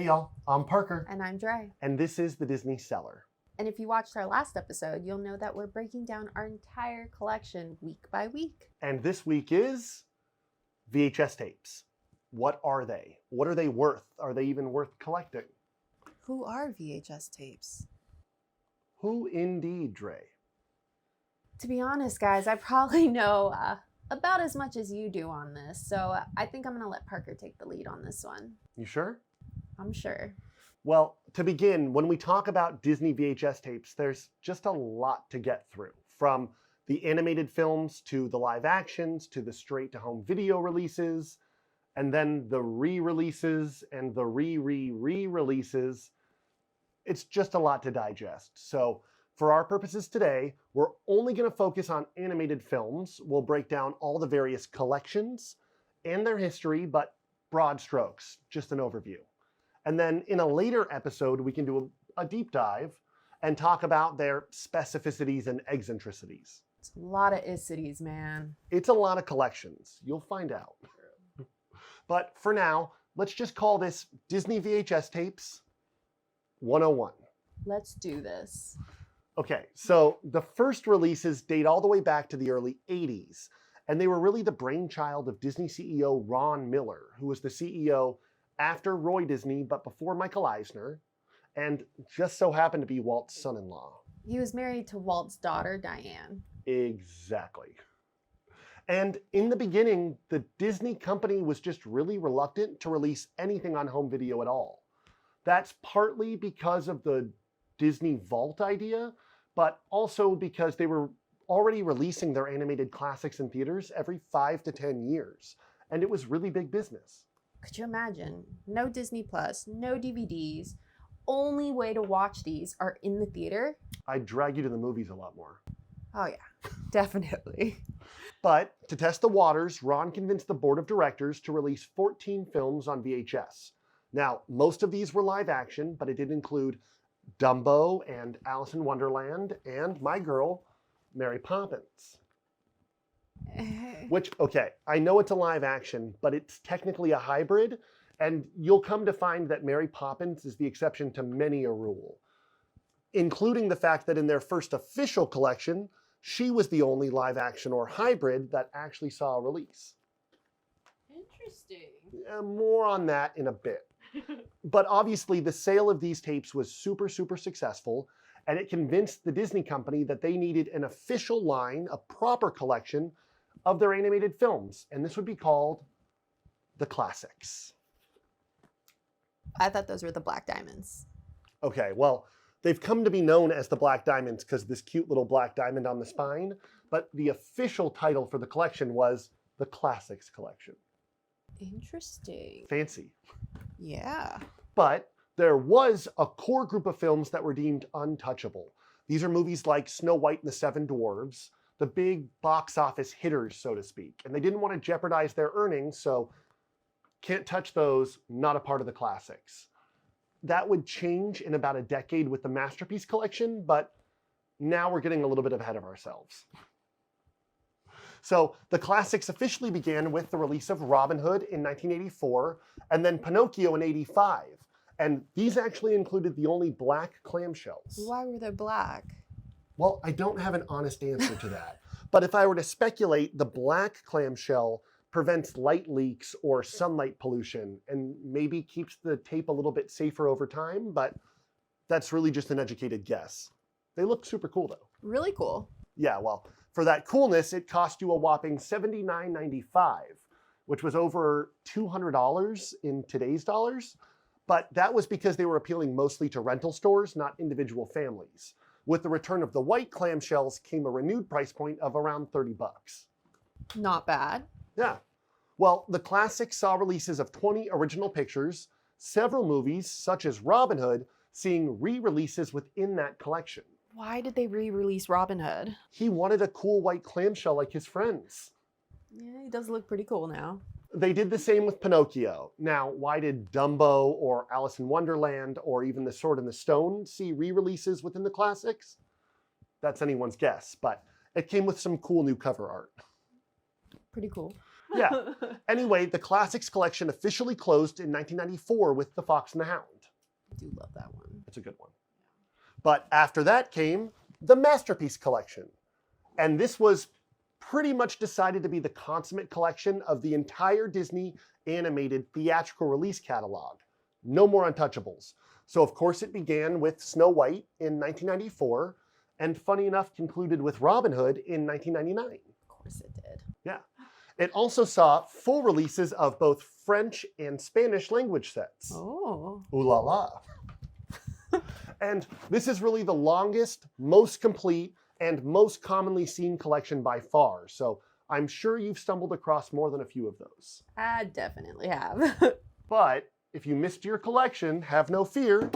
y'all. I'm Parker. And I'm Dre. And this is the Disney Cellar. And if you watched our last episode, you'll know that we're breaking down our entire collection week by week. And this week is VHS tapes. What are they? What are they worth? Are they even worth collecting? Who are VHS tapes? Who indeed, Dre? To be honest, guys, I probably know about as much as you do on this. So I think I'm going to let Parker take the lead on this one. You sure? I'm sure. Well, to begin, when we talk about Disney VHS tapes, there's just a lot to get through. From the animated films to the live actions to the straight-to-home video releases, and then the re-releases and the re-re-re-releases. It's just a lot to digest. So for our purposes today, we're only going to focus on animated films. We'll break down all the various collections and their history, but broad strokes, just an overview. And then in a later episode, we can do a deep dive and talk about their specificities and eccentricities. It's a lot of icities, man. It's a lot of collections. You'll find out. But for now, let's just call this Disney VHS Tapes 101. Let's do this. Okay, so the first releases date all the way back to the early 80s, and they were really the brainchild of Disney CEO Ron Miller, who was the CEO after Roy Disney, but before Michael Eisner, and just so happened to be Walt's son-in-law. He was married to Walt's daughter, Diane. Exactly. And in the beginning, the Disney Company was just really reluctant to release anything on home video at all. That's partly because of the Disney Vault idea, but also because they were already releasing their animated classics in theaters every 5 to 10 years, and it was really big business. Could you imagine? No Disney Plus, no DVDs. Only way to watch these are in the theater. I'd drag you to the movies a lot more. Oh yeah, definitely. But to test the waters, Ron convinced the board of directors to release 14 films on VHS. Now, most of these were live action, but it did include Dumbo and Alice in Wonderland and my girl, Mary Poppins. Which, okay, I know it's a live action, but it's technically a hybrid, and you'll come to find that Mary Poppins is the exception to many a rule, including the fact that in their first official collection, she was the only live action or hybrid that actually saw a release. Interesting. More on that in a bit. But obviously, the sale of these tapes was super, super successful, and it convinced the Disney Company that they needed an official line, a proper collection of their animated films, and this would be called the Classics. I thought those were the Black Diamonds. Okay, well, they've come to be known as the Black Diamonds because this cute little black diamond on the spine, but the official title for the collection was the Classics Collection. Interesting. Fancy. Yeah. But there was a core group of films that were deemed untouchable. These are movies like Snow White and the Seven Dwarfs, the big box office hitters, so to speak. And they didn't want to jeopardize their earnings, so can't touch those, not a part of the classics. That would change in about a decade with the Masterpiece Collection, but now we're getting a little bit ahead of ourselves. So the classics officially began with the release of Robin Hood in 1984, and then Pinocchio in 85. And these actually included the only black clamshells. Why were they black? Well, I don't have an honest answer to that. But if I were to speculate, the black clamshell prevents light leaks or sunlight pollution and maybe keeps the tape a little bit safer over time, but that's really just an educated guess. They look super cool though. Really cool. Yeah, well, for that coolness, it cost you a whopping $79.95, which was over $200 in today's dollars. But that was because they were appealing mostly to rental stores, not individual families. With the return of the white clamshells came a renewed price point of around $30. Not bad. Yeah. Well, the classics saw releases of 20 original pictures, several movies, such as Robin Hood, seeing re-releases within that collection. Why did they re-release Robin Hood? He wanted a cool white clamshell like his friends. Yeah, he does look pretty cool now. They did the same with Pinocchio. Now, why did Dumbo or Alice in Wonderland or even The Sword and the Stone see re-releases within the classics? That's anyone's guess, but it came with some cool new cover art. Pretty cool. Yeah. Anyway, the Classics collection officially closed in 1994 with The Fox and the Hound. I do love that one. It's a good one. But after that came the Masterpiece Collection. And this was pretty much decided to be the consummate collection of the entire Disney animated theatrical release catalog. No more untouchables. So of course it began with Snow White in 1994, and funny enough concluded with Robin Hood in 1999. Of course it did. Yeah. It also saw full releases of both French and Spanish language sets. Oh. Ooh la la. And this is really the longest, most complete, and most commonly seen collection by far. So I'm sure you've stumbled across more than a few of those. I definitely have. But if you missed your collection, have no fear.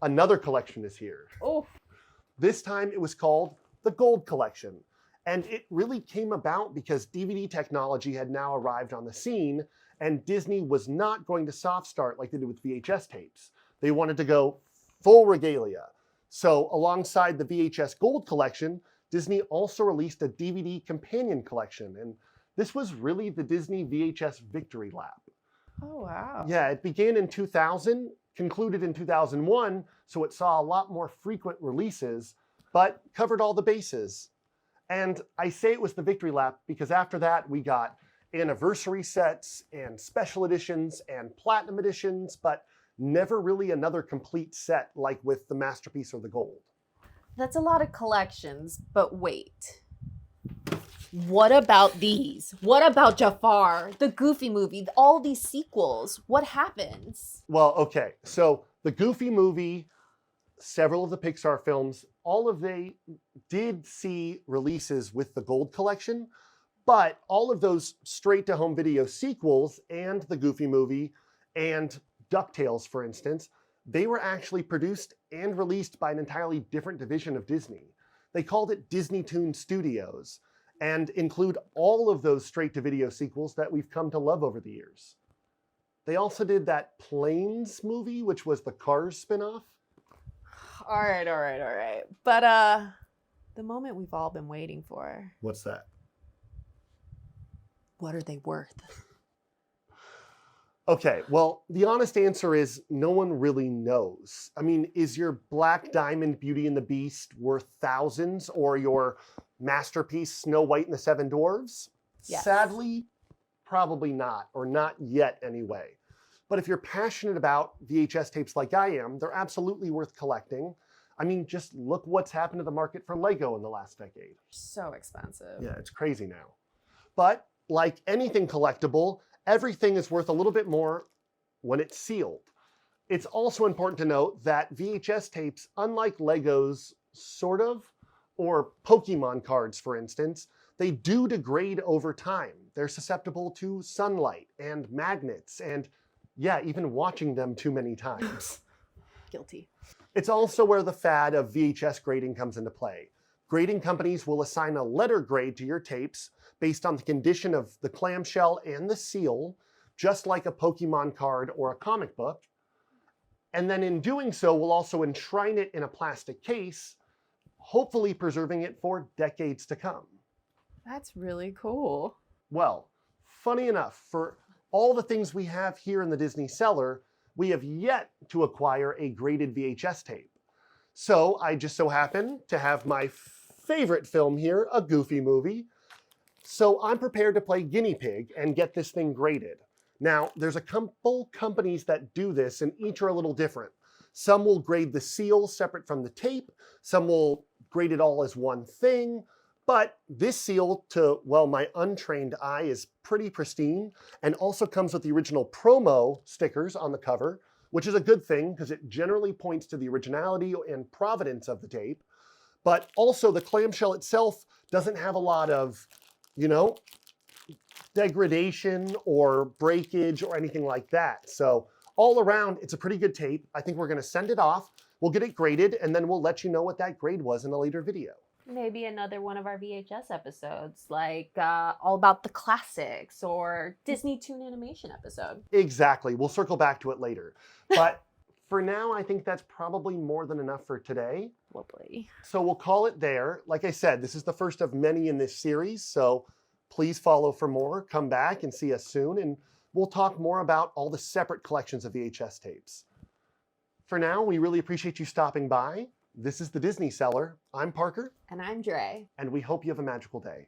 Another collection is here. Oh. This time it was called the Gold Collection. And it really came about because DVD technology had now arrived on the scene, and Disney was not going to soft start like they did with VHS tapes. They wanted to go full regalia. So alongside the VHS Gold Collection, Disney also released a DVD companion collection. And this was really the Disney VHS Victory Lap. Oh, wow. Yeah, it began in 2000, concluded in 2001, so it saw a lot more frequent releases, but covered all the bases. And I say it was the Victory Lap because after that we got anniversary sets and special editions and platinum editions, but never really another complete set like with the Masterpiece or the Gold. That's a lot of collections, but wait. What about these? What about Jafar, the Goofy movie, all these sequels? What happens? Well, okay, so the Goofy movie, several of the Pixar films, all of they did see releases with the Gold Collection, but all of those straight-to-home video sequels and the Goofy movie and DuckTales, for instance, they were actually produced and released by an entirely different division of Disney. They called it Disney Toon Studios and include all of those straight-to-video sequels that we've come to love over the years. They also did that Planes movie, which was the Cars spinoff. All right. But the moment we've all been waiting for. What's that? What are they worth? Okay, well, the honest answer is no one really knows. I mean, is your Black Diamond Beauty and the Beast worth thousands, or your masterpiece Snow White and the Seven Dwarfs? Yes. Sadly, probably not, or not yet anyway. But if you're passionate about VHS tapes like I am, they're absolutely worth collecting. I mean, just look what's happened to the market for Lego in the last decade. So expensive. Yeah, it's crazy now. But like anything collectible, everything is worth a little bit more when it's sealed. It's also important to note that VHS tapes, unlike Legos, sort of, or Pokemon cards, for instance, they do degrade over time. They're susceptible to sunlight and magnets and, yeah, even watching them too many times. Guilty. It's also where the fad of VHS grading comes into play. Grading companies will assign a letter grade to your tapes based on the condition of the clamshell and the seal, just like a Pokemon card or a comic book. And then in doing so, we'll also enshrine it in a plastic case, hopefully preserving it for decades to come. That's really cool. Well, funny enough, for all the things we have here in the Disney Cellar, we have yet to acquire a graded VHS tape. So I just so happen to have my favorite film here, a Goofy movie. So I'm prepared to play guinea pig and get this thing graded. Now, there's a couple companies that do this, and each are a little different. Some will grade the seal separate from the tape. Some will grade it all as one thing. But this seal, to, well, my untrained eye, is pretty pristine and also comes with the original promo stickers on the cover, which is a good thing because it generally points to the originality and provenance of the tape. But also the clamshell itself doesn't have a lot of, you know, degradation or breakage or anything like that. So all around, it's a pretty good tape. I think we're going to send it off. We'll get it graded, and then we'll let you know what that grade was in a later video. Maybe another one of our VHS episodes, like all about the classics or Disney Toon Animation episode. Exactly. We'll circle back to it later. But for now, I think that's probably more than enough for today. Lovely. So we'll call it there. Like I said, this is the first of many in this series, so please follow for more. Come back and see us soon, and we'll talk more about all the separate collections of VHS tapes. For now, we really appreciate you stopping by. This is the Disney Cellar. I'm Parker, And I'm Dre. and we hope you have a magical day.